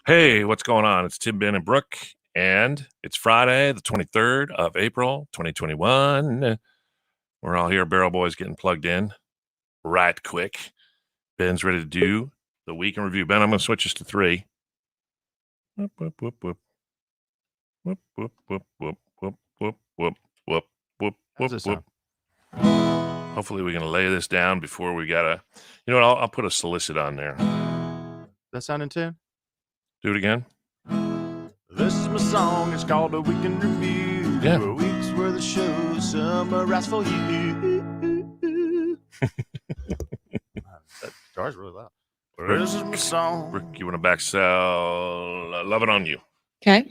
Hey, what's going on? It's Tim, Ben, and Brooke, and it's Friday, the 23rd of April, 2021. We're all here, Barrel Boys, getting plugged in right quick. Ben's ready to do the week in review. Ben, I'm going to switch us to 3. Whoop, whoop, whoop, whoop. Whoop, whoop, whoop, whoop, whoop, whoop, whoop, whoop, whoop, whoop, whoop. Hopefully we can lay this down before we gotta, you know what, I'll put a solicit on there. That sound in tune? Do it again. This is my song, it's called A Week in Review. Yeah. A week's worth of shows, summarized for you. That guitar's really loud. This is my song. Rick, you want to back sell Love It On You? Okay.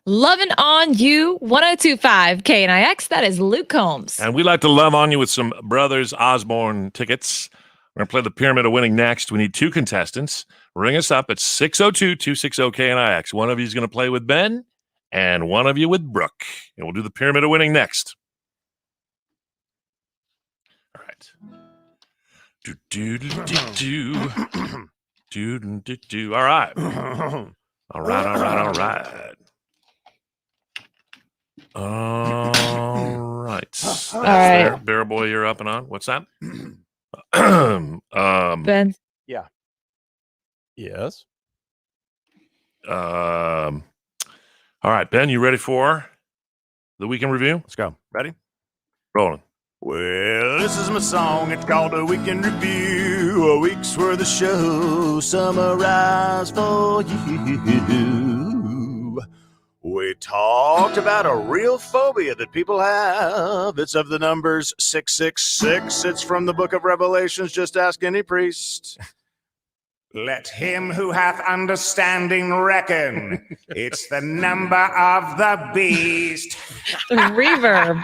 Loving on You, 1025 KNIX. That is Luke Combs. And we like to love on you with some Brothers Osborne tickets. We're going to play the Pyramid of Winning next. We need 2 contestants. Ring us up at 602-260-KNIX. One of you is going to play with Ben, and one of you with Brooke. And we'll do the Pyramid of Winning next. All right. All right. All right. All right. Bear Boy, you're up and on. What's that? Ben. Yeah. Yes. All right, Ben, you ready for the weekend review? Let's go. Ready? Rolling. Well, this is my song. It's called A Week in Review. A week's worth of show summarized for you. We talked about a real phobia that people have. It's of the numbers 666. It's from the book of Revelations. Just ask any priest. Let him who hath understanding reckon. It's the number of the beast. The reverb.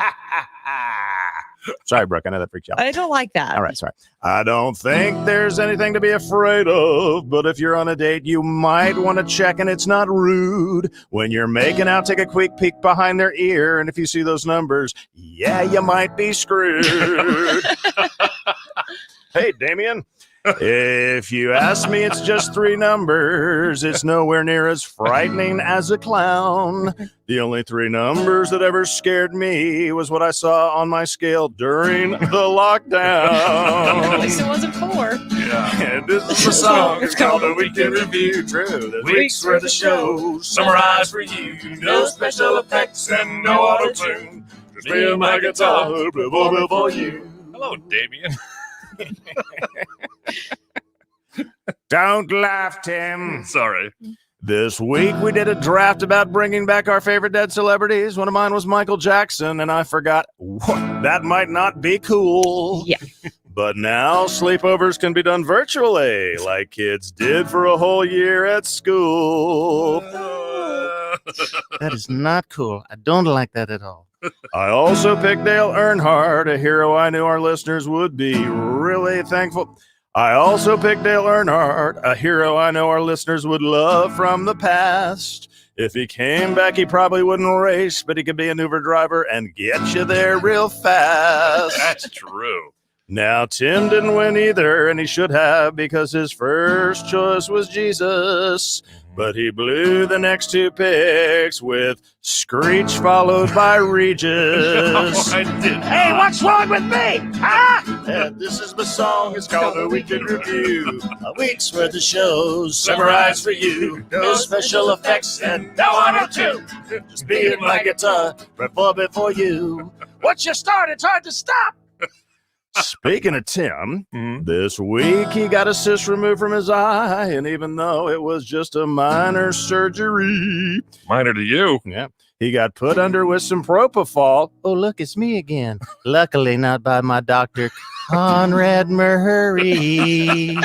Sorry, Brooke. I know that freaked you out. I don't like that. All right, sorry. I don't think there's anything to be afraid of, but if you're on a date, you might want to check, and it's not rude. When you're making out, take a quick peek behind their ear, and if you see those numbers, yeah, you might be screwed. Hey, Damien. If you ask me, it's just 3 numbers. It's nowhere near as frightening as a clown. The only 3 numbers that ever scared me was what I saw on my scale during the lockdown. At least it wasn't 4. Yeah. And this is the song. It's called A Week in Review. True. The week's worth of shows summarized for you. No special effects and no auto-tune. Just me and my guitar for you. Hello, Damien. Don't laugh, Tim. Sorry. This week we did a draft about bringing back our favorite dead celebrities. One of mine was Michael Jackson, and I forgot that might not be cool. Yeah. But now sleepovers can be done virtually, like kids did for a whole year at school. That is not cool. I don't like that at all. I also picked Dale Earnhardt, a hero I knew our listeners would be really thankful. I also picked Dale Earnhardt, a hero I know our listeners would love from the past. If he came back, he probably wouldn't race, but he could be an Uber driver and get you there real fast. That's true. Now, Tim didn't win either, and he should have, because his first choice was Jesus. But he blew the next 2 picks with Screech followed by Regis. No, I did. Hey, what's wrong with me? And this is my song. It's called A Week in Review. A week's worth of shows summarized for you. No special effects and no auto-tune. Just me and my guitar perform before you. Once you start, it's hard to stop. Speaking of Tim, this week he got a cyst removed from his eye, and even though it was just a minor surgery, Minor to you. yeah, he got put under with some propofol. Oh, look, it's me again. Luckily, not by my doctor, Conrad Murray.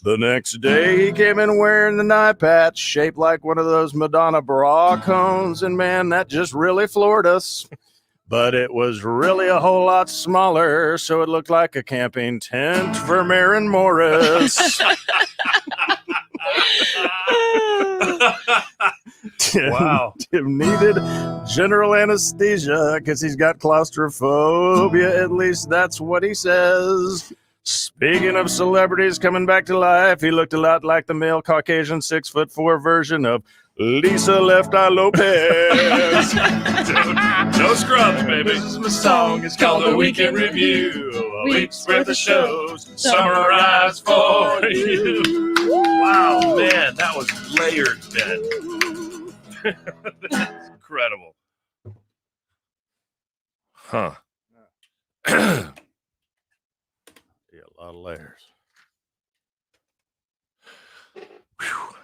The next day, he came in wearing an eye patch shaped like one of those Madonna bra cones, and man, that just really floored us. But it was really a whole lot smaller, so it looked like a camping tent for Maren Morris. Wow. Tim needed general anesthesia because he's got claustrophobia. At least that's what he says. Speaking of celebrities coming back to life, he looked a lot like the male Caucasian 6'4" version of Lisa Left Eye Lopez. No scrubs, baby. This is my song. It's called The Weekend Review. A week's worth of shows summarized for you. Wow, man, that was layered, Ben. That's incredible. Huh. Yeah, a lot of layers. Whew.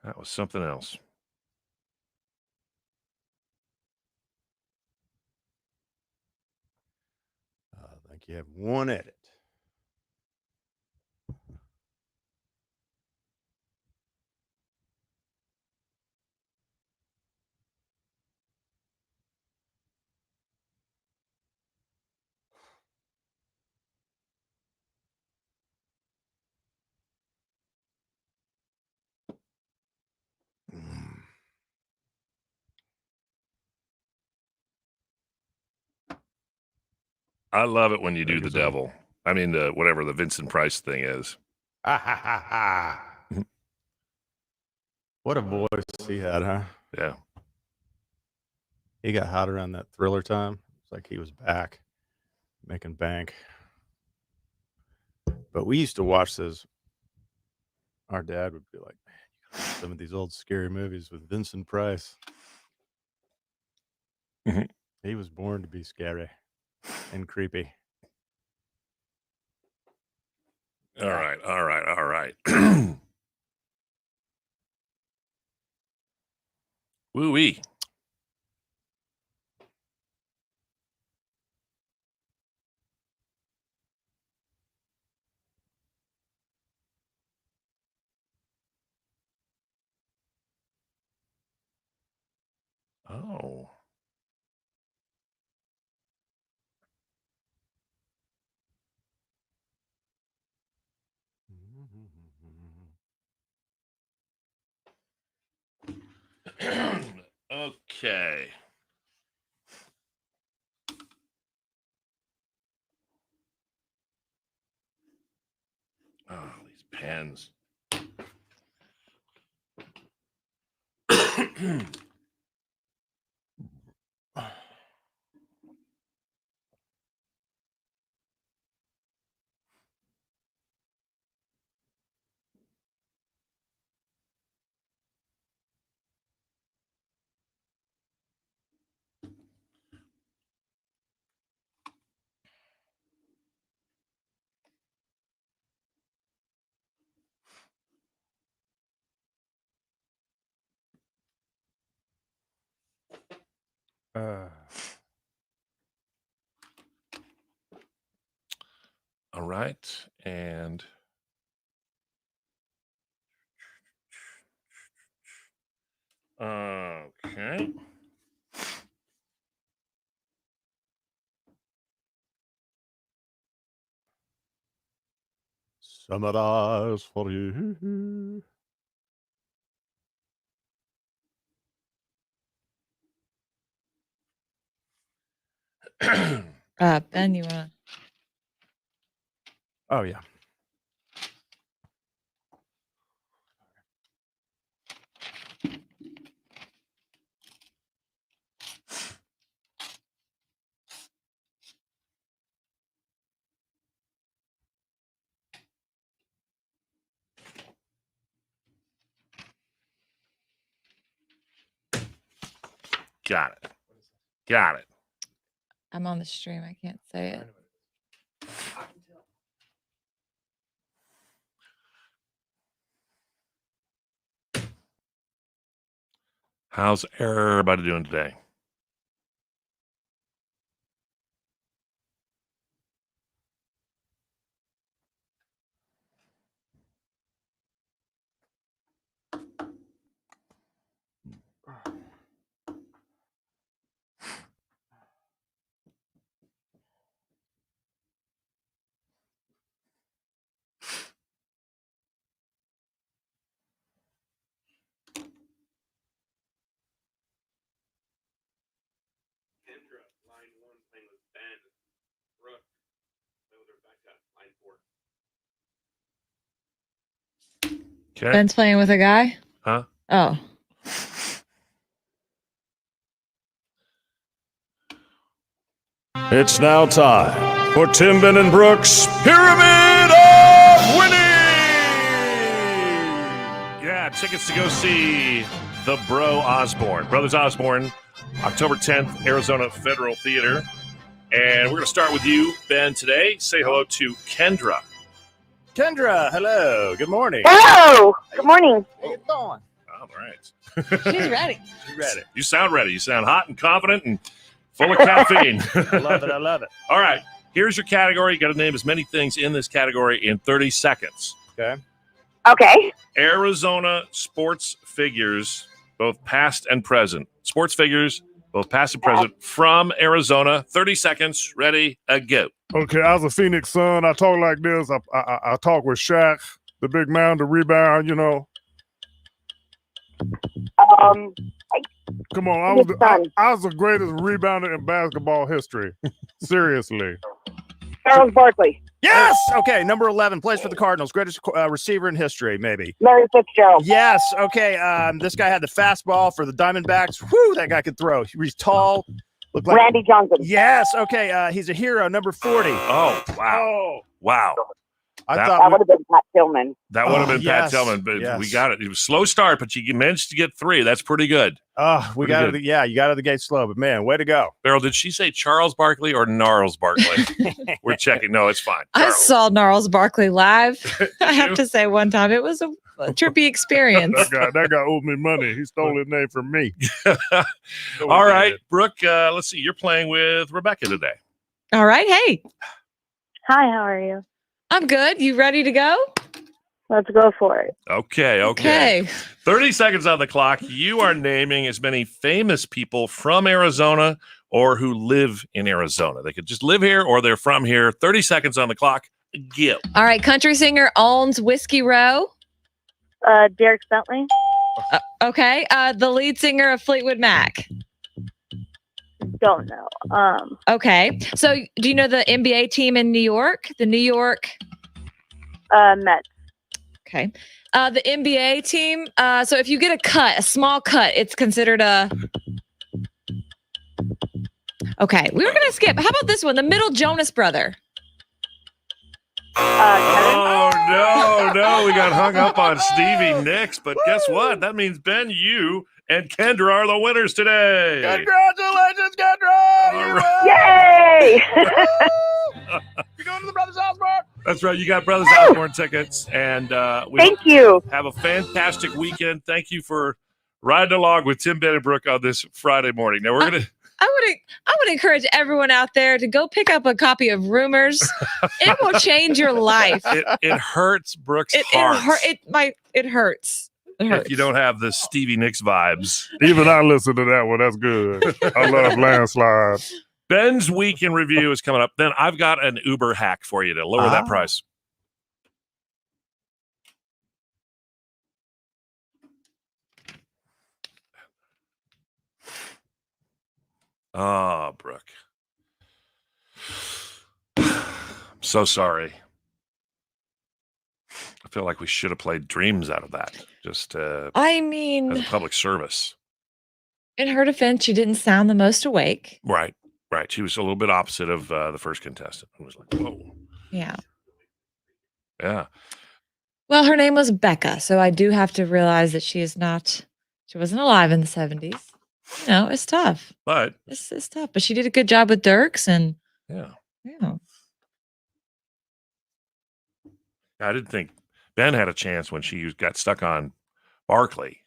That was something else. I think you have one edit. I love it when you do the devil. I mean, whatever the Vincent Price thing is. Ha ha ha ha. What a voice he had, huh? Yeah. He got hot around that Thriller time. It's like he was back making bank. But we used to watch those. Our dad would be like, man, you gotta watch some of these old scary movies with Vincent Price. Mhm. He was born to be scary and creepy. All right. Woo-wee. Oh. Okay. Oh, these pens. All right. And okay. Summarize for you. Ben, you wanna? Oh, yeah. Got it. Got it. I'm on the stream. I can't say it. How's everybody doing today? Okay. Ben's playing with a guy? Huh? Oh. It's now time for Tim, Ben, and Brooks' Pyramid of Winning! Yeah, tickets to go see the Brothers Osborne, October 10th, Arizona Federal Theater. And we're going to start with you, Ben, today. Say hello to Kendra. Kendra, hello. Good morning. Hello. Good morning. How you doing? All right. She's ready. You ready? You sound ready. You sound hot and confident and full of caffeine. I love it. I love it. All right. Here's your category. You got to name as many things in this category in 30 seconds. Okay. Okay. Arizona sports figures, both past and present. Sports figures, both past and present, from Arizona. 30 seconds. Ready, go. Okay, I was a Phoenix Sun. I talk like this. I talk with Shaq, the big man, the rebound, you know. Come on, I was the greatest rebounder in basketball history. Seriously. Charles Barkley. Yes. Okay. Number 11 plays for the Cardinals. Greatest receiver in history, maybe. Larry Fitzgerald. Yes. Okay. This guy had the fastball for the Diamondbacks. Whoo! That guy could throw. He's tall. Looked like Randy Johnson. Yes. Okay. He's a hero. Number 40. Oh, wow. Oh. Wow. I That- That thought. would have been Pat Tillman. That would have been yes, Pat Tillman, but yes. we got it. It was a slow start, but you managed to get 3. That's pretty good. We Pretty got good. it. Yeah, you got out of the gate slow, but man, way to go. Beryl, did she say Charles Barkley or Gnarls Barkley? We're checking. No, it's fine. I Charles. saw Gnarls Barkley live. I you? have to say, one time it was a trippy experience. That guy owed me money. He stole his name from me. All right, Brooke, let's see. You're playing with Rebecca today. All right. Hey, Hi, how are you? I'm good. You ready to go? Let's go for it. Okay. 30 seconds on the clock. You are naming as many famous people from Arizona or who live in Arizona. They could just live here or they're from here. 30 seconds on the clock. Go. All right. Country singer owns Whiskey Row. Derek Bentley. Okay. The lead singer of Fleetwood Mac. Don't know. Okay. So do you know the NBA team in New York? The New York. Mets. Okay. The NBA team. So if you get a small cut, it's considered a. Okay. We were going to skip. How about this one? The middle Jonas brother. Oh, no. We got hung up on Stevie Nicks, but guess what? That means Ben, you, and Kendra are the winners today. Congratulations, Kendra! All You right. win! Yay! You're going to the Brothers Osborne. That's right. You got Brothers Osborne tickets, and we Thank you. have a fantastic weekend. Thank you for riding along with Tim, Ben, and Brooke on this Friday morning. Now, we're going to... I would encourage everyone out there to go pick up a copy of Rumors. It will change your life. It hurts Brooke's heart It hurts. It hurts. if you don't have the Stevie Nicks vibes. Even I listened to that one. That's good. I love Landslide. Ben's week in review is coming up. Then I've got an Uber hack for you to lower that price. Oh, Brooke. I'm so sorry. I feel like we should have played Dreams out of that. Just I mean, as a public service. in her defense, she didn't sound the most awake. Right. She was a little bit opposite of the first contestant. It was like, whoa. Yeah. Yeah. Well, her name was Becca, so I do have to realize that she wasn't alive in the 70s. No, it's tough. But It's tough. But she did a good job with Dirks and yeah. yeah. I didn't think Ben had a chance when she got stuck on Barkley.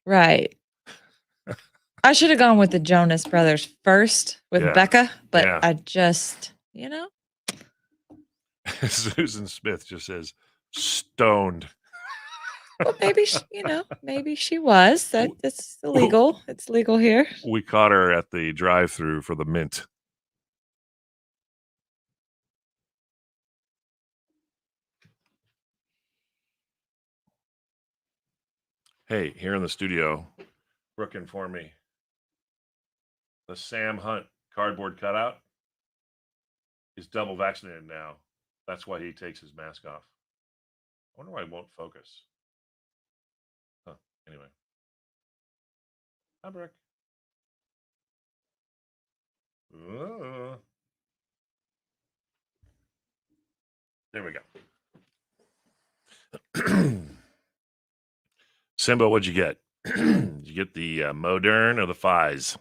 Right. I should have gone with the Jonas Brothers first with Yeah. Becca, but Yeah. I just, Susan Smith just says stoned. well, maybe she was. That's illegal. It's legal here. We caught her at the drive-through for the mint. Hey, here in the studio, Brooke informed me the Sam Hunt cardboard cutout is double vaccinated now. That's why he takes his mask off. I wonder why it won't focus. Huh. Anyway. Hi, Brooke. There we go. Simba, what'd you get? Did you get the Modern or the Fies?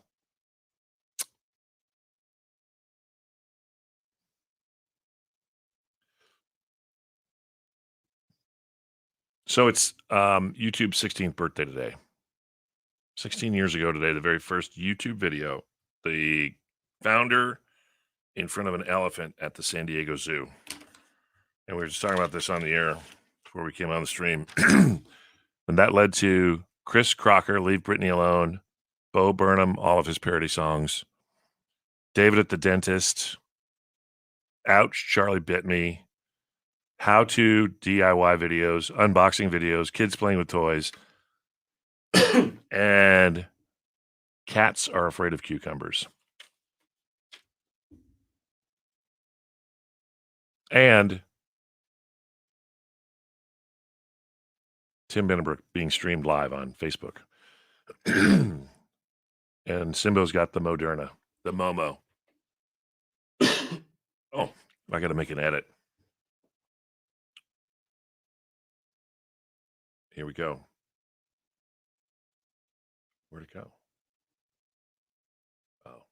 So it's YouTube's 16th birthday today. 16 years ago today, the very first YouTube video, the founder in front of an elephant at the San Diego Zoo. And we were just talking about this on the air before we came on the stream. And that led to Chris Crocker, Leave Britney Alone, Bo Burnham, all of his parody songs, David at the Dentist, Ouch, Charlie Bit Me, How to DIY videos, unboxing videos, kids playing with toys, and Cats Are Afraid of Cucumbers. And Tim Benenbrook being streamed live on Facebook. And Simbo's got the Moderna, the Momo. Oh, I got to make an edit. Here we go. Where'd it go? Oh.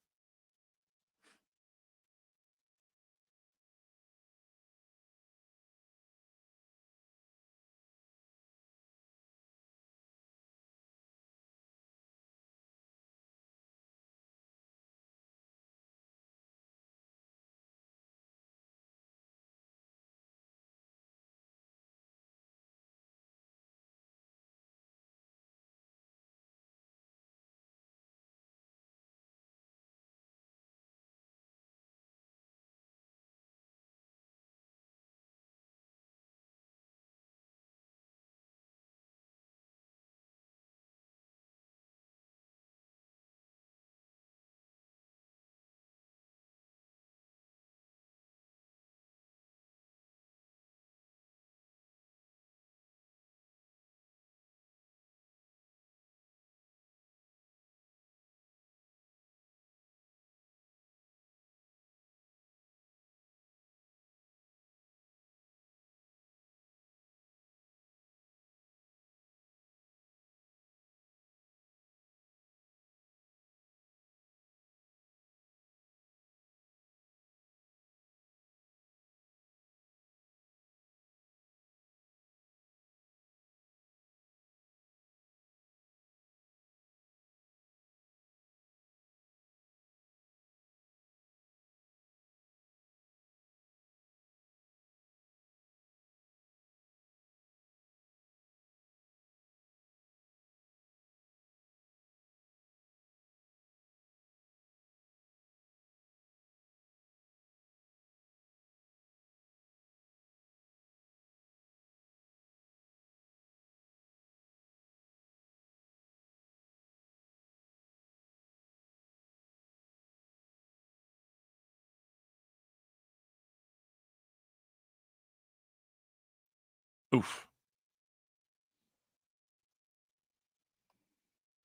Oof.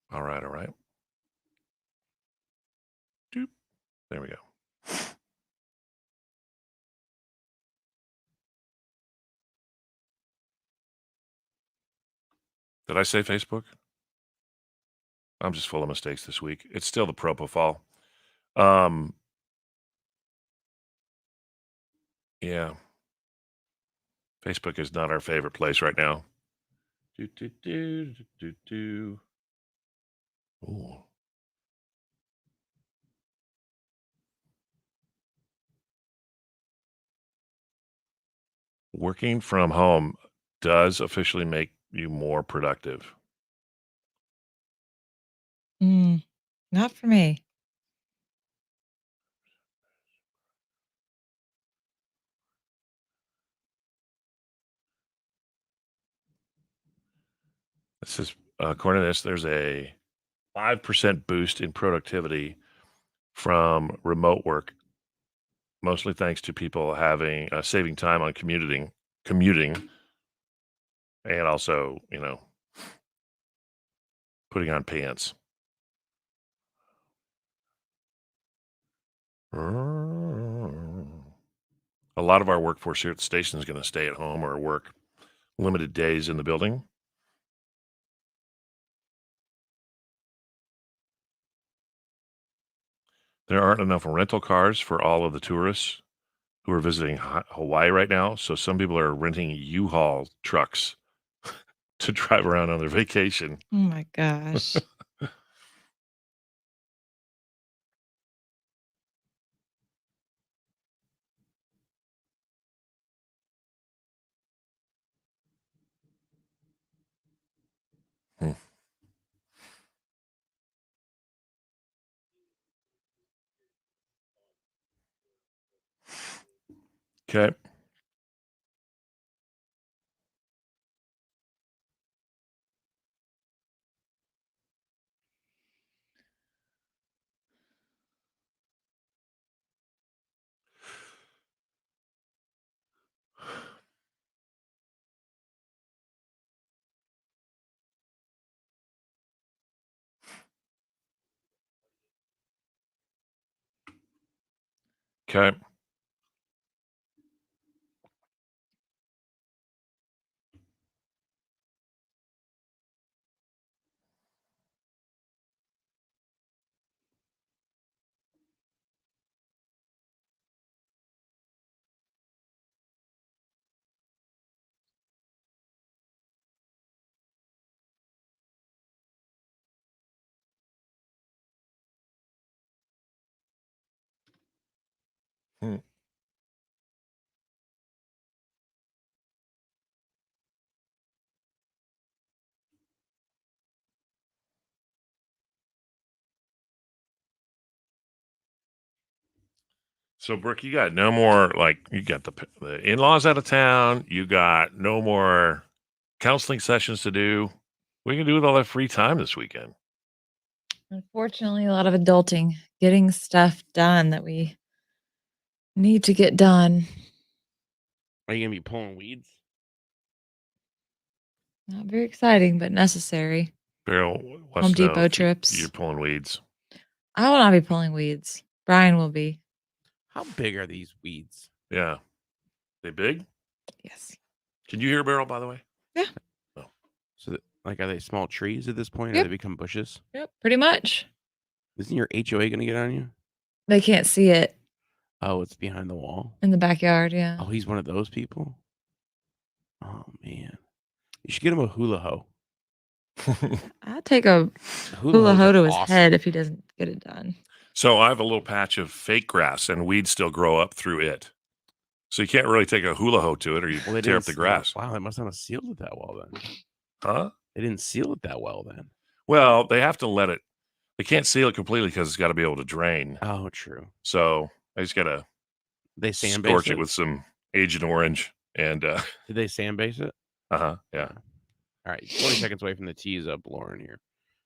All right, all right. Doop. There we go. Did I say Facebook? I'm just full of mistakes this week. It's still the propofol. Yeah. Facebook is not our favorite place right now. Ooh. Working from home does officially make you more productive. Not for me. This is according to this, there's a 5% boost in productivity from remote work mostly thanks to people having saving time on commuting, and also, putting on pants. A lot of our workforce here at the station is going to stay at home or work limited days in the building. There aren't enough rental cars for all of the tourists who are visiting Hawaii right now, so some people are renting U-Haul trucks to drive around on their vacation. Oh my gosh. Okay. Okay. Hmm. So, Brooke, you got no more, you got the in-laws out of town. You got no more counseling sessions to do. What are you going to do with all that free time this weekend? Unfortunately, a lot of adulting, getting stuff done that we need to get done. Are you going to be pulling weeds? Not very exciting, but necessary. Beryl wants Home to know Depot if trips. you're pulling weeds. I will not be pulling weeds. Brian will be. How big are these weeds? Yeah. They big? Yes. Can you hear Beryl, by the way? Yeah. Oh. So, are they small trees at this point? Yep. Or they become bushes? Yep, pretty much. Isn't your HOA going to get on you? They can't see it Oh, it's behind the wall? in the backyard, yeah. Oh, he's one of those people? Oh, man. You should get him a hula hoe. I'd take a hula hoe to his head if he doesn't get it done. So I have a little patch of fake grass, and weeds still grow up through it. So you can't really take a hula hoe to it, or you tear up the grass. Wow, they must not have sealed it that well then. Huh? They didn't seal it that well then. Well, they have to let it. They can't seal it completely because it's got to be able to drain. Oh, true. So I just got to scorch it with some Agent Orange. And did they sand base it? Yeah. All right, 20 seconds away from the tease up, Lauren here.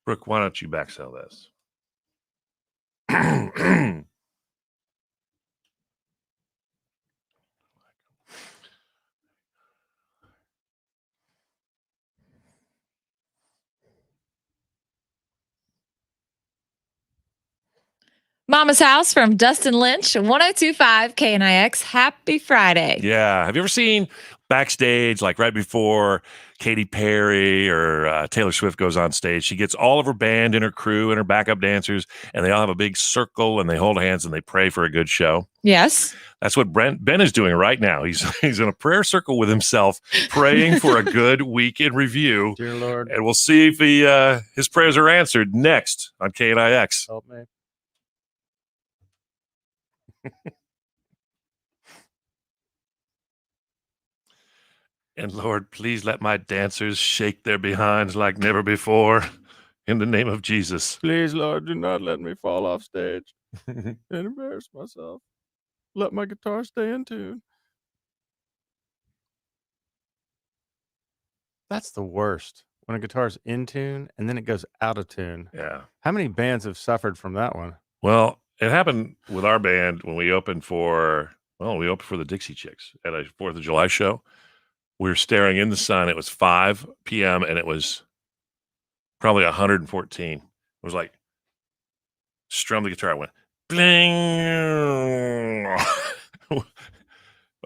Brooke, why don't you back sell this? Mama's House from Dustin Lynch, 1025 KNIX. Happy Friday. Yeah. Have you ever seen backstage, like right before Katy Perry or Taylor Swift goes on stage? She gets all of her band and her crew and her backup dancers, and they all have a big circle and they hold hands and they pray for a good show. Yes. That's what Ben is doing right now. He's in a prayer circle with himself, praying for a good week in review. Dear Lord. And we'll see if his prayers are answered next on KNIX. Help me. And Lord, please let my dancers shake their behinds like never before. In the name of Jesus. Please, Lord, do not let me fall off stage and embarrass myself. Let my guitar stay in tune. That's the worst. When a guitar's in tune and then it goes out of tune. Yeah. How many bands have suffered from that one? Well, it happened with our band when we opened for the Dixie Chicks at a 4th of July show. We were staring in the sun. It was 5 p.m. and it was probably 114. It was like, strum the guitar. I went, bling.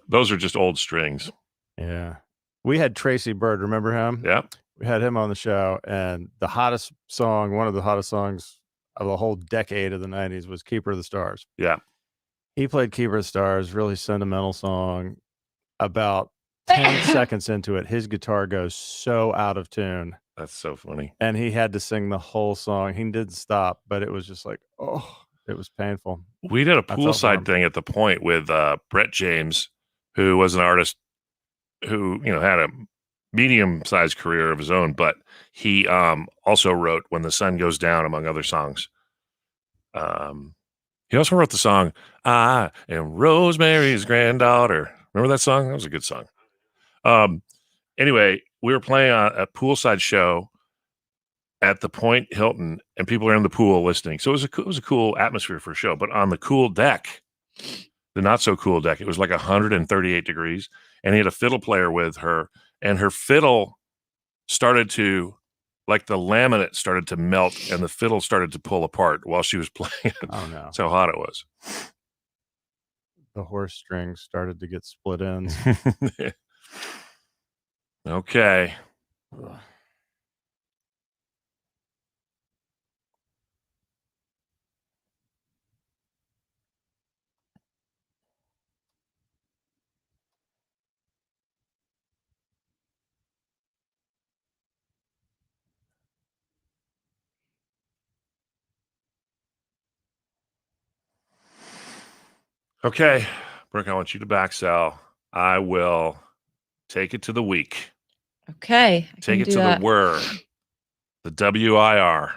Those are just old strings. Yeah. We had Tracy Bird. Remember him? Yeah. We had him on the show, and the hottest song, one of the hottest songs of the whole decade of the 90s was Keeper of the Stars. Yeah. He played Keeper of the Stars, really sentimental song. About 10 seconds into it, his guitar goes so out of tune. That's so funny. And he had to sing the whole song. He didn't stop, but it was just like, it was painful. We did a poolside thing at the Point with Brett James, who was an artist who, had a medium-sized career of his own, but he also wrote When the Sun Goes Down, among other songs. He also wrote the song, I Am Rosemary's Granddaughter. Remember that song? That was a good song. Anyway, we were playing a poolside show at the Point Hilton, and people are in the pool listening. So it was a cool atmosphere for a show. But on the cool deck, the not so cool deck, it was like 138 degrees, and he had a fiddle player with her, and her fiddle started to, like the laminate started to melt, and the fiddle started to pull apart while she was playing. Oh no! That's how hot it was. The horse strings started to get split ends. Okay. Okay, Brooke, I want you to back sell. I will take it to the week. Okay. Take it to the WIR. The WIR.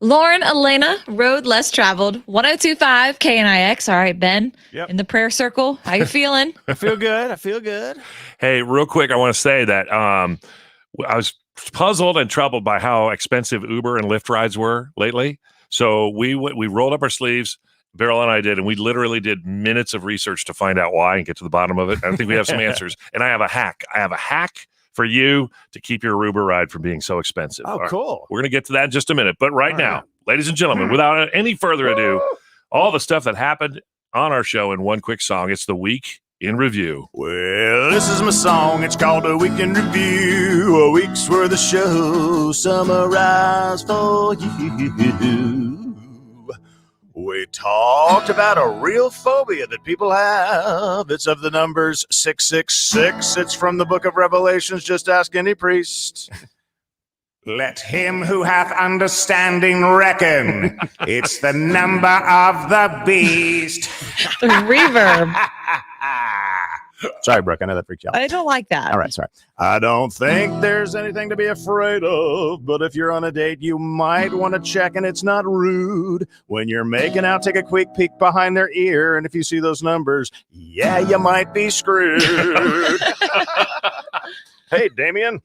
Lauren Elena, road less traveled, 1025 KNIX. All right, Ben. Yep. In the prayer circle. How you feeling? I feel good. Hey, real quick, I want to say that I was puzzled and troubled by how expensive Uber and Lyft rides were lately. So we rolled up our sleeves, Beryl and I did, and we literally did minutes of research to find out why and get to the bottom of it. I think we have some answers. And I have a hack. For you to keep your Uber ride from being so expensive. Oh, cool. We're going to get to that in just a minute. But right now, ladies and gentlemen, without any further ado, all the stuff that happened on our show in one quick song. It's the Week in Review. Well, this is my song. It's called A Week in Review. A week's worth of show summarized for you. We talked about a real phobia that people have. It's of the numbers 666. It's from the book of Revelations. Just ask any priest. Let him who hath understanding reckon. It's the number of the beast. The reverb. Sorry, Brooke. I know that freaked you out. I don't like that. All right, sorry. I don't think there's anything to be afraid of, but if you're on a date, you might want to check, and it's not rude. When you're making out, take a quick peek behind their ear, and if you see those numbers, yeah, you might be screwed. Hey, Damien,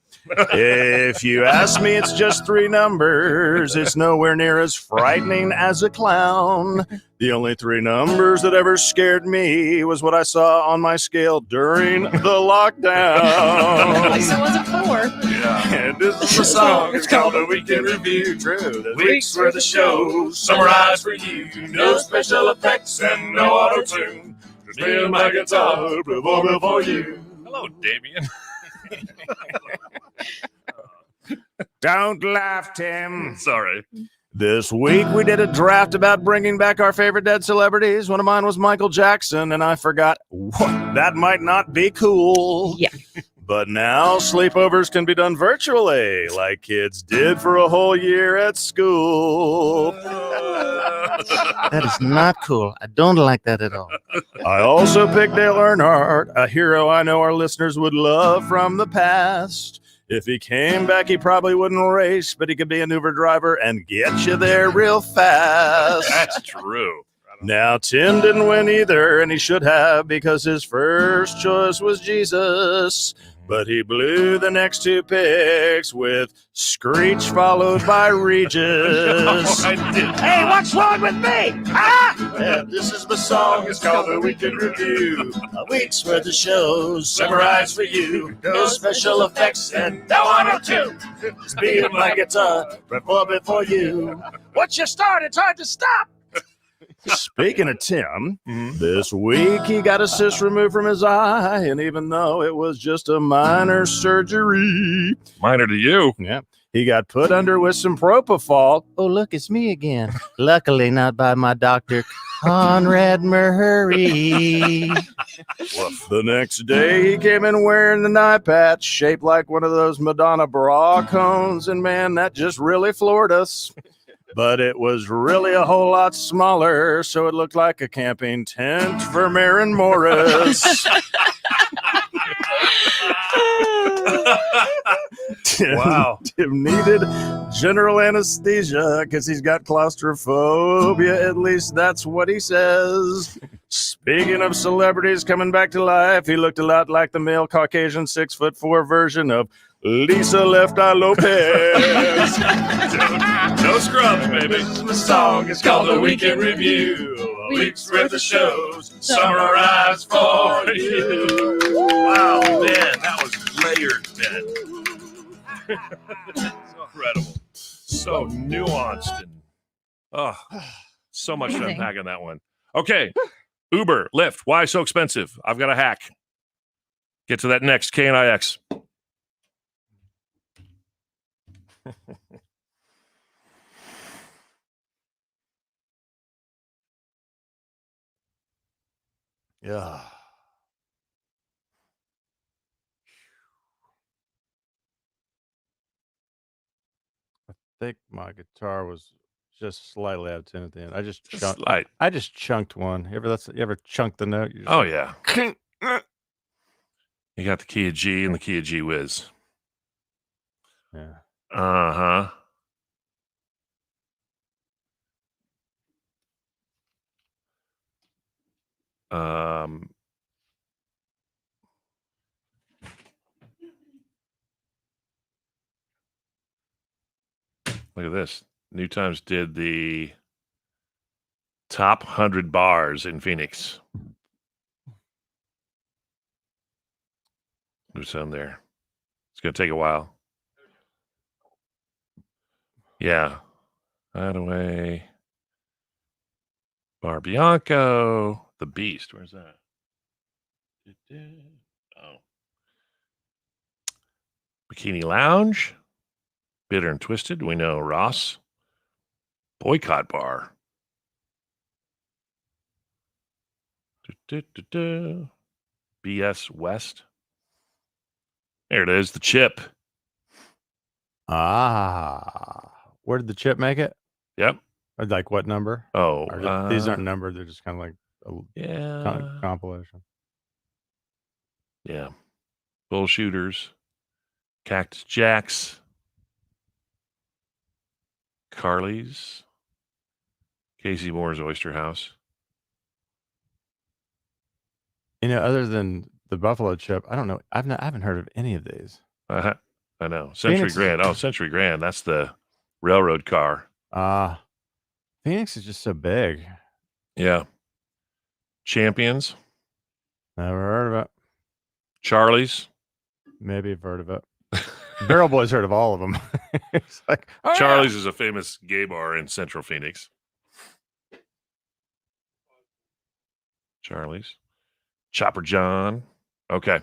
if you ask me, it's just 3 numbers. It's nowhere near as frightening as a clown. The only 3 numbers that ever scared me was what I saw on my scale during the lockdown. At least it wasn't 4. Yeah. And this is the song. It's called A Week in Review. True. The week's worth of show summarized for you. No special effects and no auto-tune. Just me and my guitar performing for you. Hello, Damien. Don't laugh, Tim. Sorry. This week we did a draft about bringing back our favorite dead celebrities. One of mine was Michael Jackson, and I forgot what, that might not be cool. Yeah. But now sleepovers can be done virtually, like kids did for a whole year at school. That is not cool. I don't like that at all. I also picked Dale Earnhardt, a hero I know our listeners would love from the past. If he came back, he probably wouldn't race, but he could be an Uber driver and get you there real fast. That's true. Now, Tim didn't win either, and he should have, because his first choice was Jesus. But he blew the next two picks with Screech followed by Regis. Hey, what's wrong with me? And this is the song, it's called The Weekend Review. A week's worth of shows summarized for you. No special effects and no auto-tune. Just beat my guitar, perform it for you. Once you start, it's hard to stop. Speaking of Tim, this week he got a cyst removed from his eye, and even though it was just a minor surgery, Minor to you. yeah, he got put under with some propofol. Oh, look, it's me again. Luckily, not by my doctor, Conrad Murray. The next day, he came in wearing an eye patch shaped like one of those Madonna bra cones, and man, that just really floored us. But it was really a whole lot smaller, so it looked like a camping tent for Maren Morris. Wow. Tim needed general anesthesia because he's got claustrophobia. At least that's what he says. Speaking of celebrities coming back to life, he looked a lot like the male Caucasian 6'4" version of Lisa Left Eye Lopez. No scrubs, baby. The song is called The Weekend Review. A week's worth of shows summarized for you. Wow, man, that was layered, man. Incredible. So nuanced and so much to Amazing. unpack on that one. Okay. Uber, Lyft, why so expensive? I've got a hack. Get to that next. KNIX. Yeah. I think my guitar was just slightly out of tune at the end. I just chunked one. You ever chunked the note? Oh, yeah. You got the key of G and the key of G whiz. Yeah. Uh-huh. Look at this. New Times did the top 100 bars in Phoenix. There's some there. It's going to take a while. Yeah. Hideaway. Bar Bianco. The Beast. Where's that? Oh. Bikini Lounge. Bitter and Twisted. We know Ross. Boycott Bar. BS West. There it is. The Chip. Where did the Chip make it? Yep. Or like what number? Oh. Or these aren't numbered. They're just kind of like a Yeah. compilation. Yeah. Bull Shooters. Cactus Jacks. Carly's. Casey Moore's Oyster House. You know, other than the Buffalo Chip, I don't know. I haven't heard of any of these. I know. Century Phoenix- Grand. Oh, Century Grand. That's the railroad car. Phoenix is just so big. Yeah. Champions. Never heard of it. Charlie's. Maybe I've heard of it. Barrel Boy's heard of all of them. It's like, oh, yeah. Charlie's is a famous gay bar in Central Phoenix. Charlie's. Chopper John. Okay.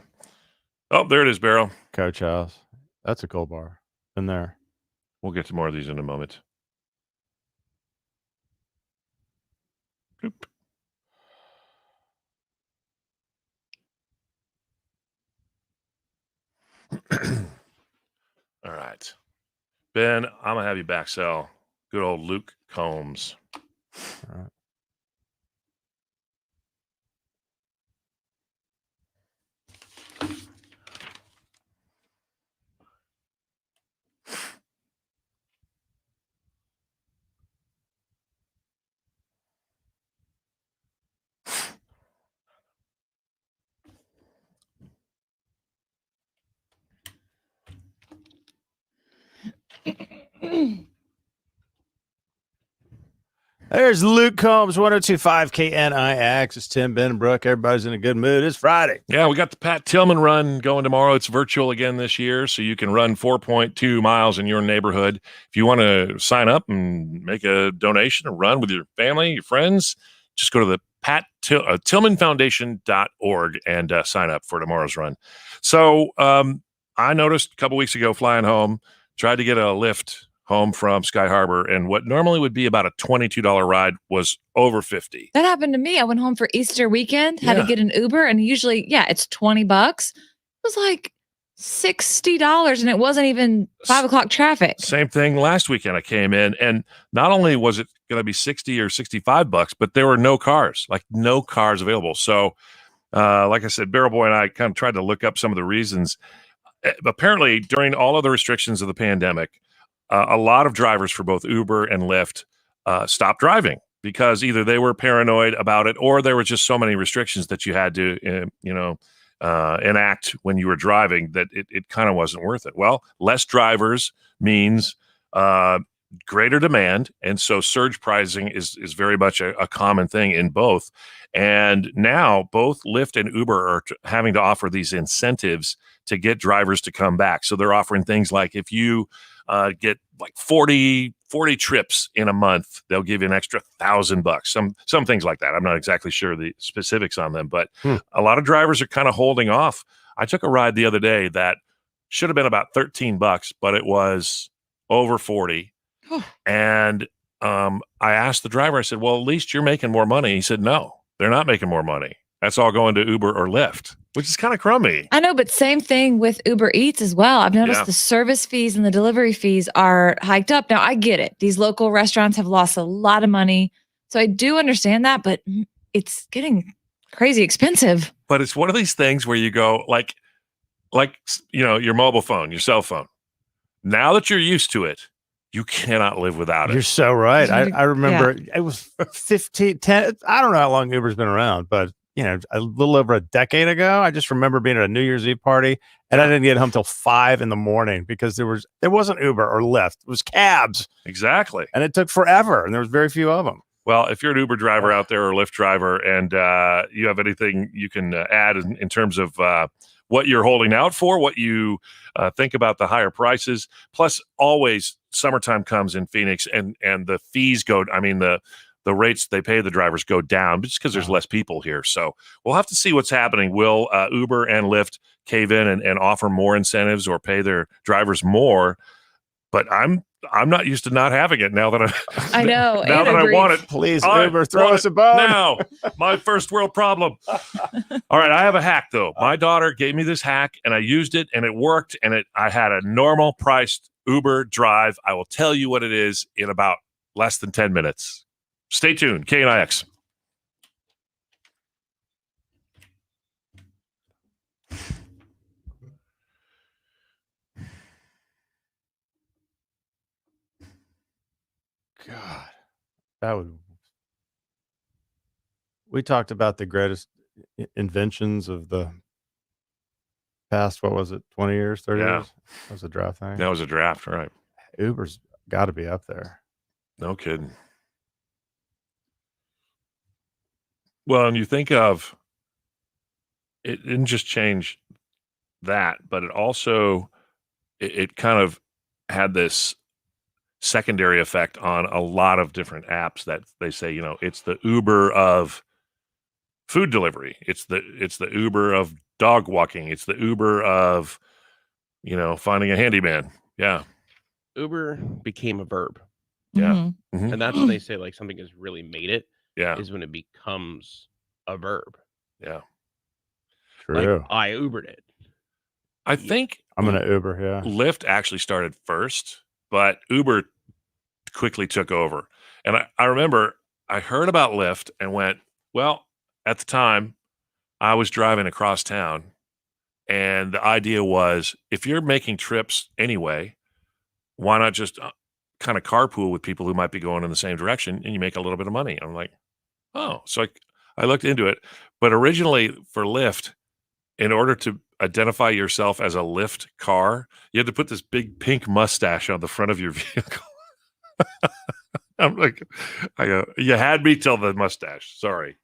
Oh, there it is, Barrel. Coach House. That's a cool bar. Been there. We'll get to more of these in a moment. Oop. that. Ben, I'm going to have you back sell good old Luke Combs. All right. There's Luke Combs, 1025 KNIX. It's Tim Benbrook. Everybody's in a good mood. It's Friday. Yeah, we got the Pat Tillman run going tomorrow. It's virtual again this year, so you can run 4.2 miles in your neighborhood. If you want to sign up and make a donation or run with your family, your friends, just go to the tillmanfoundation.org and sign up for tomorrow's run. So I noticed a couple weeks ago flying home, tried to get a lift home from Sky Harbor, and what normally would be about a $22 ride was over $50. That happened to me. I went home for Easter weekend, had to get an Uber, and usually, it's $20. It was like $60, and it wasn't even 5 o'clock traffic. Same thing last weekend. I came in, and not only was it going to be 60 or $65, but there were no cars available. So, like I said, Barrel Boy and I kind of tried to look up some of the reasons. Apparently, during all of the restrictions of the pandemic, a lot of drivers for both Uber and Lyft stopped driving because either they were paranoid about it or there were just so many restrictions that you had to, enact when you were driving that it kind of wasn't worth it. Well, less drivers means greater demand. And so surge pricing is very much a common thing in both. And now both Lyft and Uber are having to offer these incentives to get drivers to come back. So they're offering things like if you get like 40 trips in a month, they'll give you an extra $1,000. Some things like that. I'm not exactly sure the specifics on them, but a lot of drivers are kind of holding off. I took a ride the other day that should have been about $13, but it was over 40. And I asked the driver, I said, well, at least you're making more money. He said, no, they're not making more money. That's all going to Uber or Lyft, which is kind of crummy. I know, but same thing with Uber Eats as well. I've noticed the service fees and the delivery fees are hiked up. Now, I get it. These local restaurants have lost a lot of money. So I do understand that, but it's getting crazy expensive. But it's one of these things where you go like, your mobile phone, your cell phone. Now that you're used to it, you cannot live without it. You're so right. I remember it was 10. I don't know how long Uber's been around, but a little over a decade ago, I just remember being at a New Year's Eve party and I didn't get home till 5 a.m. because there wasn't Uber or Lyft. It was cabs. Exactly. And it took forever and there was very few of them. Well, if you're an Uber driver out there or a Lyft driver and you have anything you can add in terms of what you're holding out for, what you think about the higher prices, plus always summertime comes in Phoenix and the fees go, the rates they pay the drivers go down just because there's less people here. So we'll have to see what's happening. Will Uber and Lyft cave in and offer more incentives or pay their drivers more? But I'm not used to not having it now that I know. Now that I want it. Please, Uber, throw us a bone. Now, my first world problem. All right, I have a hack though. My daughter gave me this hack and I used it and it worked and I had a normal priced Uber drive. I will tell you what it is in about less than 10 minutes. Stay tuned. KNIX. God, we talked about the greatest inventions of the past, what was it, 20 years, 30 years? That was a draft thing. That was a draft, right? Uber's got to be up there. No kidding. Well, and you think of, it didn't just change that, but it also, it kind of had this secondary effect on a lot of different apps that they say, it's the Uber of food delivery. It's the Uber of dog walking. It's the Uber of, finding a handyman. Yeah. Uber became a verb. Yeah. Mm-hmm. Mm-hmm. And that's when they say like something has really made it. Yeah. Is when it becomes a verb. Yeah. True. Like, I Ubered it. I think I'm gonna Uber. Yeah. Lyft actually started first, but Uber quickly took over. And I remember I heard about Lyft and went, well, at the time I was driving across town, and the idea was if you're making trips anyway, why not just kind of carpool with people who might be going in the same direction and you make a little bit of money? I'm like, oh, so I looked into it. But originally for Lyft, in order to identify yourself as a Lyft car, you had to put this big pink mustache on the front of your vehicle. I'm like, I go, you had me till the mustache. Sorry.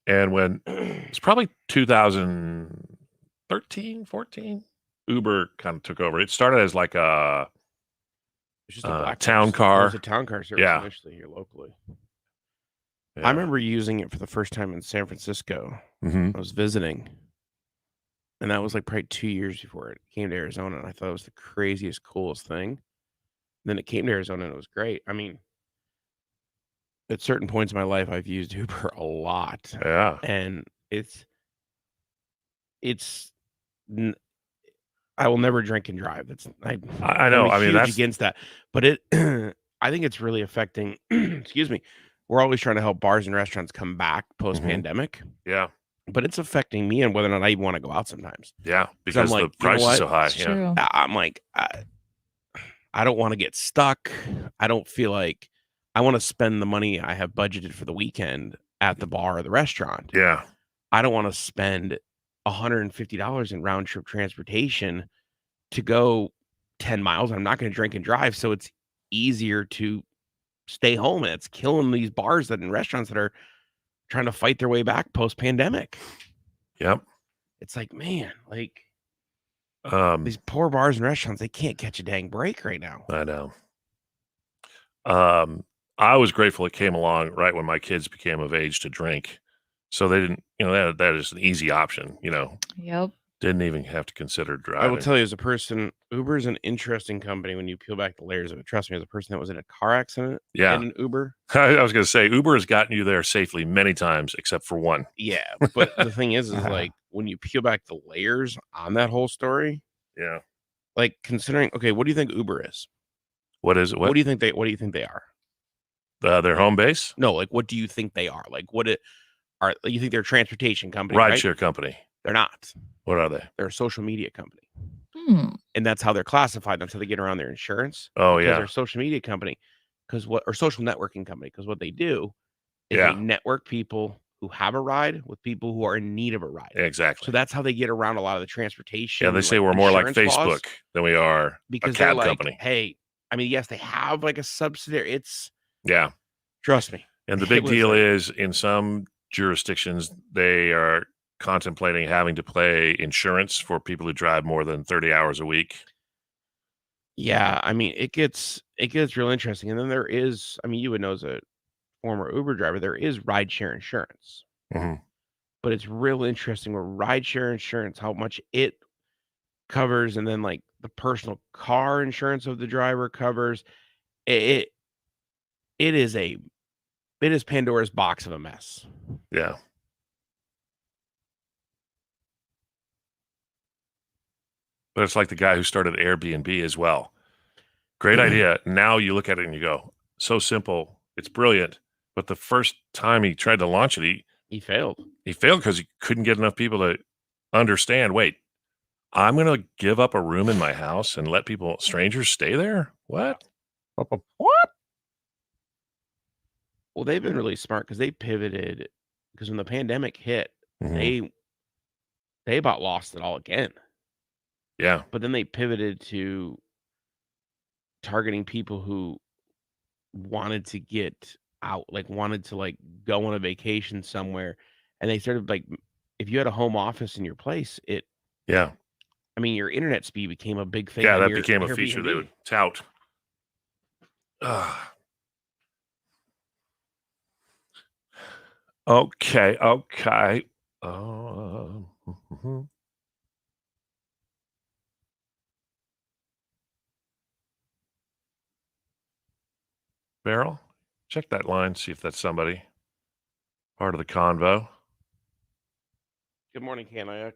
And when it's probably 2013, 14, Uber kind of took over. It started as like a It's just a black town bus. car. It was a town car service Yeah. initially here locally. Yeah. I remember using it for the first time in San Francisco. Mhm. I was visiting, and that was like probably 2 years before it came to Arizona, and I thought it was the craziest, coolest thing. And then it came to Arizona, and it was great. I mean, at certain points in my life, I've used Uber a lot, Yeah. and I will never drink and drive. I know. I'm I mean, huge that's against that, but I think it's really affecting. Excuse me. We're always trying to help bars and restaurants come back post pandemic, yeah. but it's affecting me and whether or not I even want to go out sometimes. Yeah. 'Cause I'm Because like, the you know price is what? so high. It's Yeah. true. I'm like, I don't want to get stuck. I don't feel like I want to spend the money I have budgeted for the weekend at the bar or the restaurant. Yeah. I don't want to spend $150 in round trip transportation to go 10 miles. I'm not going to drink and drive. So it's easier to stay home. And it's killing these bars and restaurants that are trying to fight their way back post pandemic. Yep. It's like, man, like Um, these poor bars and restaurants, they can't catch a dang break right now. I know. I was grateful it came along right when my kids became of age to drink. So they didn't, that is an easy option, Yep. didn't even have to consider I will driving. tell you, as a person, Uber is an interesting company when you peel back the layers of it. Trust me, as a person that was in a car accident Yeah. in an Uber. I was going to say, Uber has gotten you there safely many times, except for one. Yeah. But the thing is like when you peel back the layers on that whole story, Yeah. like considering, okay, what do you think Uber is? What is it? What do you think they are? Their home base? No, like what do you think they are? Like you think they're a transportation company, right? Rideshare company. They're not. What are they? They're a social media company. And that's how they're classified. That's how they get around their insurance. Oh, because yeah. they're a social media company or social networking company. Because what they do is Yeah. they network people who have a ride with people who are in need of a ride. Exactly. So that's how they get around a lot of the transportation. Yeah, they say we're more like insurance laws, Facebook than we are because a they're cab like, company. hey, I mean, yes, they have like a subsidiary. Yeah. Trust me. And the It big was deal like- is in some jurisdictions, they are contemplating having to pay insurance for people who drive more than 30 hours a week. Yeah, I mean, it gets real interesting. And then there is, I mean, you would know as a former Uber driver, there is rideshare insurance. Mhm. But it's real interesting where rideshare insurance, how much it covers, and then like the personal car insurance of the driver covers. It is Pandora's box of a mess. Yeah. But it's like the guy who started Airbnb as well. Great idea. Now you look at it and you go, so simple. It's brilliant. But the first time he tried to launch it, He failed. he failed because he couldn't get enough people to understand, wait, I'm going to give up a room in my house and let strangers stay there? What? What? Well, they've been really smart because they pivoted, because when the pandemic hit, Mhm. they about lost it all again. Yeah. But then they pivoted to targeting people who wanted to get out, like wanted to like go on a vacation somewhere. And they started like, if you had a home office in your place, Yeah. I mean, your internet speed became a big thing. Yeah, on that your became a feature they Airbnb. would tout. Ugh. Okay. Mhm. Beryl, check that line, see if that's somebody part of the convo. Good morning, KNIX.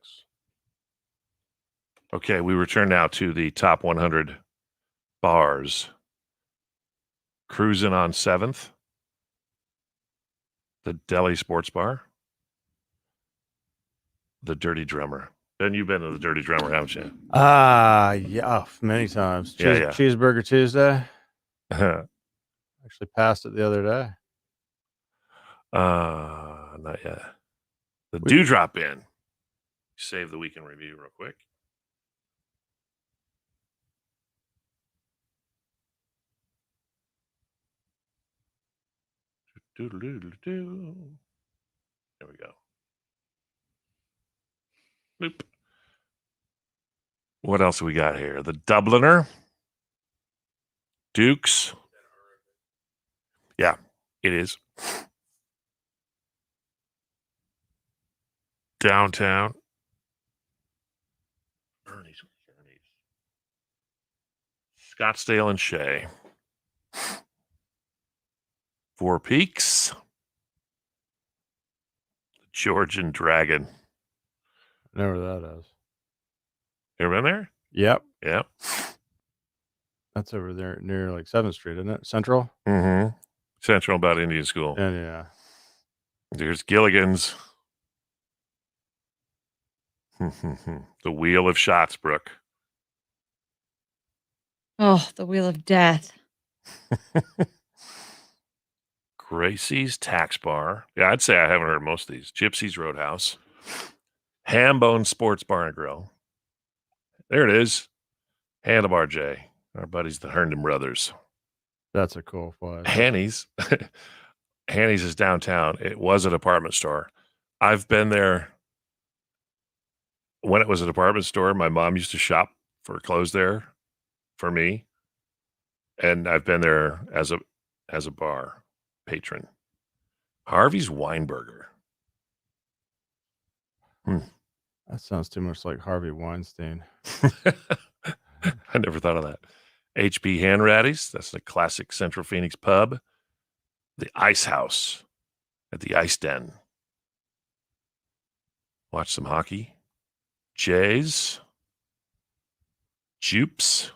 Okay, we return now to the top 100 bars. Cruising on 7th, the Deli Sports Bar, the Dirty Drummer. Ben, you've been to the Dirty Drummer, haven't you? Yeah, many times. Yeah. Cheeseburger Tuesday. uh, Actually passed it the other day. not yet. The Dewdrop Inn. Save the weekend review real quick. There we go. Boop. What else we got here? The Dubliner. Duke's. Yeah, it is. Downtown. Ernie's. Scottsdale and Shea. Four Peaks. Georgian Dragon. I know where that is. You ever been there? Yep. Yeah. That's over there near like 7th Street, isn't it? Central? Mm-hmm. Central, about Indian School. Yeah. There's Gilligan's. The Wheel of Shotsbrook. Oh, the Wheel of Death. Gracie's Tax Bar. Yeah, I'd say I haven't heard most of these. Gypsy's Roadhouse. Hambone Sports Bar and Grill. There it is. Handlebar J. Our buddies, the Herndon brothers. That's a cool place. Hanny's. Hanny's is downtown. It was a department store. I've been there when it was a department store. My mom used to shop for clothes there for me. And I've been there as a bar patron. Harvey's Weinberger. That sounds too much like Harvey Weinstein. I never thought of that. HB Hanratty's. That's the classic Central Phoenix pub. The Ice House at the Ice Den. Watch some hockey. Jay's. Jupes.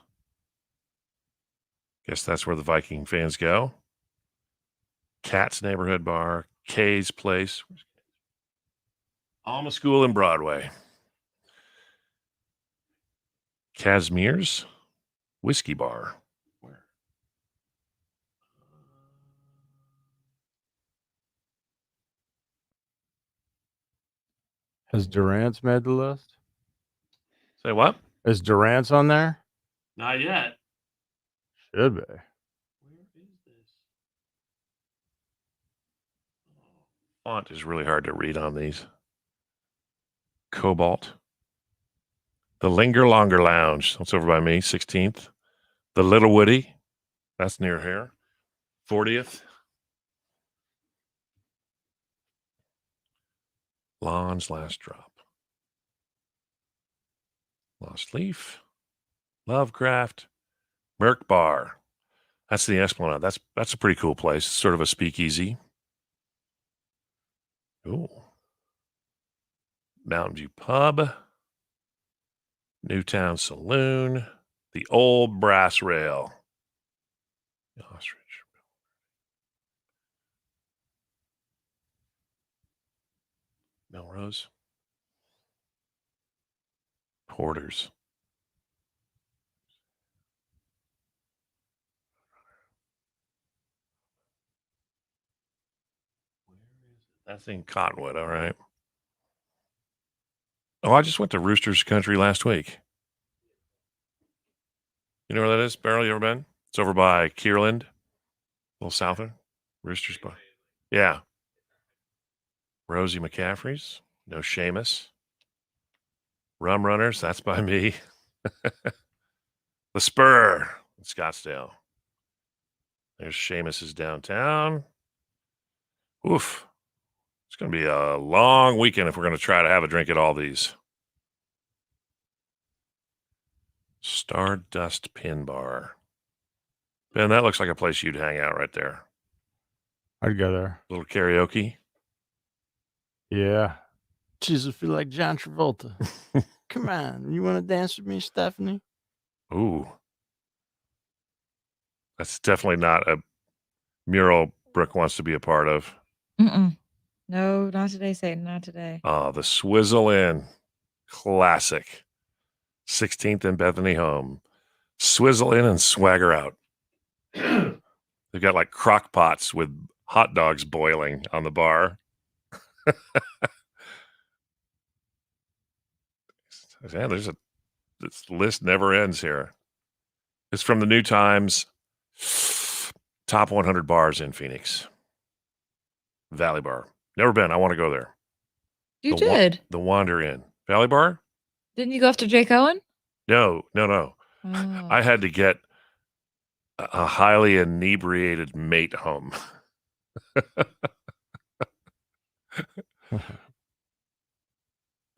Guess that's where the Viking fans go. Cat's Neighborhood Bar. Kay's Place. Alma School and Broadway. Casimir's Whiskey Bar. Where? Has Durant's made the list? Say what? Is Durant's on there? Not yet. Should be. Where is this? Font is really hard to read on these. Cobalt. The Linger Longer Lounge. That's over by me, 16th. The Little Woody. That's near here. 40th. Lon's Last Drop. Lost Leaf. Lovecraft. Merc Bar. That's the Esplanade. That's a pretty cool place. It's sort of a speakeasy. Ooh. Mountain View Pub. Newtown Saloon. The Old Brass Rail. Ostrich. Melrose. Porter's. That's in Cottonwood, all right. Oh, I just went to Rooster's Country last week. You know where that is, Beryl? You ever been? It's over by Kierland, a little southern. Rooster's Bar. Yeah. Rosie McCaffrey's. No Seamus. Rum Runners. That's by me. The Spur in Scottsdale. There's Seamus's downtown. Oof. It's going to be a long weekend if we're going to try to have a drink at all these. Stardust Pin Bar. Ben, that looks like a place you'd hang out right there. I'd go there. A little karaoke. Yeah. Jesus, I feel like John Travolta. Come on. You want to dance with me, Stephanie? Ooh. That's definitely not a mural Brooke wants to be a part of. Mm-mm. No, not today, Satan. Not today. Oh, the Swizzle Inn. Classic. 16th and Bethany Home. Swizzle in and swagger out. They've got like crock pots with hot dogs boiling on the bar. Yeah, this list never ends here. It's from the New Times. Top 100 bars in Phoenix. Valley Bar. Never been. I want to go there. You did. The Wander Inn. Valley Bar? Didn't you go after Jake Owen? No. Oh. I had to get a highly inebriated mate home.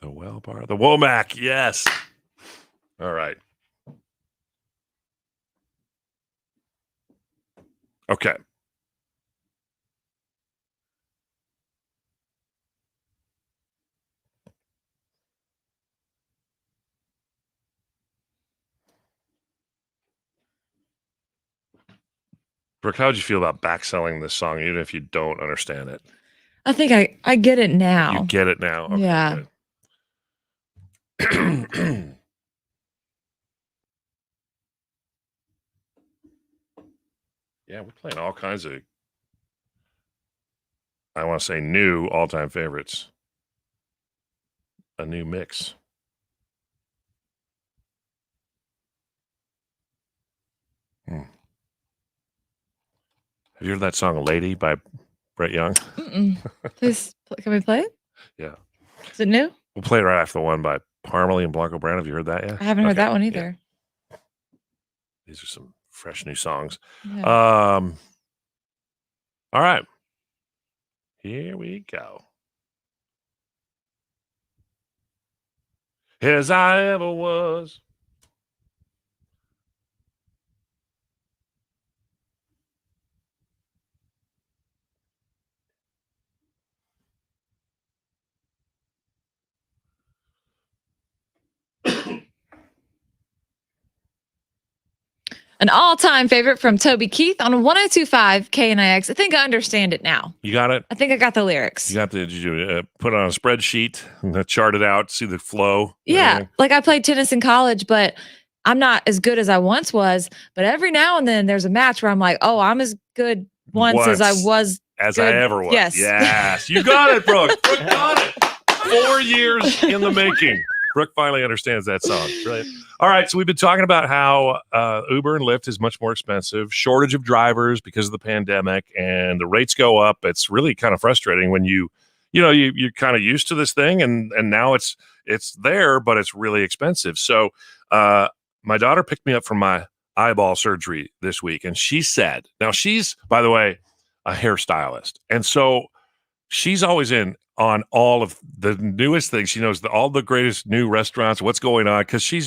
The Well Bar. The Womack. Yes. All right. Okay. Brooke, how would you feel about backselling this song, even if you don't understand it? I think I get it now. You get it now? Okay, yeah. Good. Yeah, we're playing all kinds of, I want to say, new all-time favorites. A new mix. Have you heard that song "Lady" by Brett Young? Please, can we play it? Yeah. Is it new? We'll play it right after the one by Parmalee and Blanco Brown. Have you heard that yet? I haven't heard that one either. Yeah. These are some fresh new songs. Yeah. All right. Here we go. As I ever was. An all-time favorite from Toby Keith on 102.5 KNIX. I think I understand it now. You got it? I think I got the lyrics. Did you put it on a spreadsheet and chart it out, see the flow? Yeah. Like I played tennis in college, but I'm not as good as I once was. But every now and then there's a match where I'm like, oh, I'm as good once as I was. As good. I ever was. Yes. Yes. You got it, Brooke. Brooke got it. 4 years in the making. Brooke finally understands that song. Right. All right. So we've been talking about how Uber and Lyft is much more expensive, shortage of drivers because of the pandemic, and the rates go up. It's really kind of frustrating when you're kind of used to this thing, and now it's there, but it's really expensive. So my daughter picked me up from my eyeball surgery this week, and she said, now she's, by the way, a hairstylist, and so she's always in on all of the newest things. She knows all the greatest new restaurants, what's going on, because she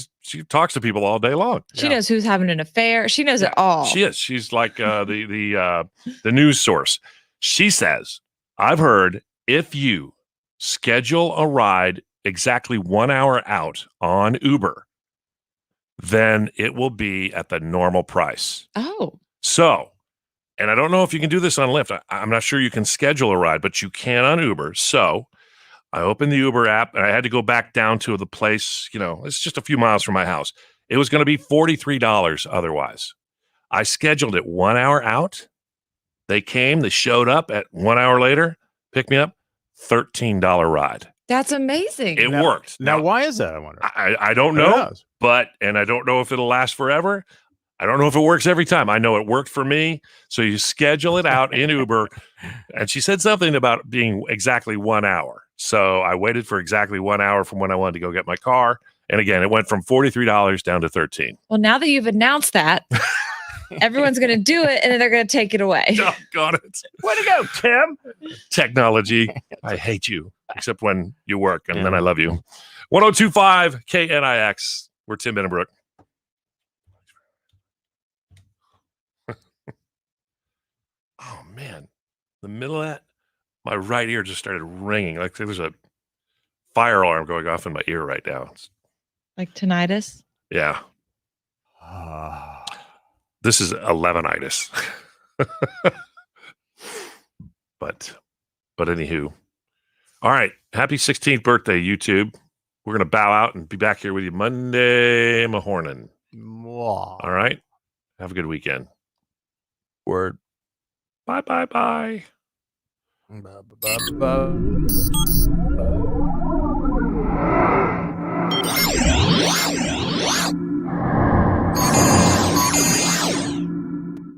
talks to people all day long. She knows who's having an affair. She knows it all. She is. She's like the news source. She says, I've heard if you schedule a ride exactly 1 hour out on Uber, then it will be at the normal price. Oh. So, and I don't know if you can do this on Lyft. I'm not sure you can schedule a ride, but you can on Uber. So I opened the Uber app, and I had to go back down to the place. It's just a few miles from my house. It was going to be $43 otherwise. I scheduled it 1 hour out. They came, they showed up at 1 hour later, picked me up, $13 ride. That's amazing. It worked. Now, why is that, I wonder? I don't know, and I don't know if it'll last forever. I don't know if it works every time. I know it worked for me. So you schedule it out in Uber. And she said something about being exactly 1 hour. So I waited for exactly 1 hour from when I wanted to go get my car. And again, it went from $43 down to $13. Well, now that you've announced that, everyone's going to do it, and then they're going to take it away. Oh, got it. Way to go, Tim. Technology. I hate you, except when you work, and then I love you. 102.5 KNIX. We're Tim Benenbrook. Oh, man. The middle of that, my right ear just started ringing. Like there was a fire alarm going off in my ear right now. Like tinnitus. Yeah. This is 11itis. but anywho. All right. Happy 16th birthday, YouTube. We're going to bow out and be back here with you Monday morning. All right. Have a good weekend. Word. Bye, bye, bye. Bye, bye, bye, bye.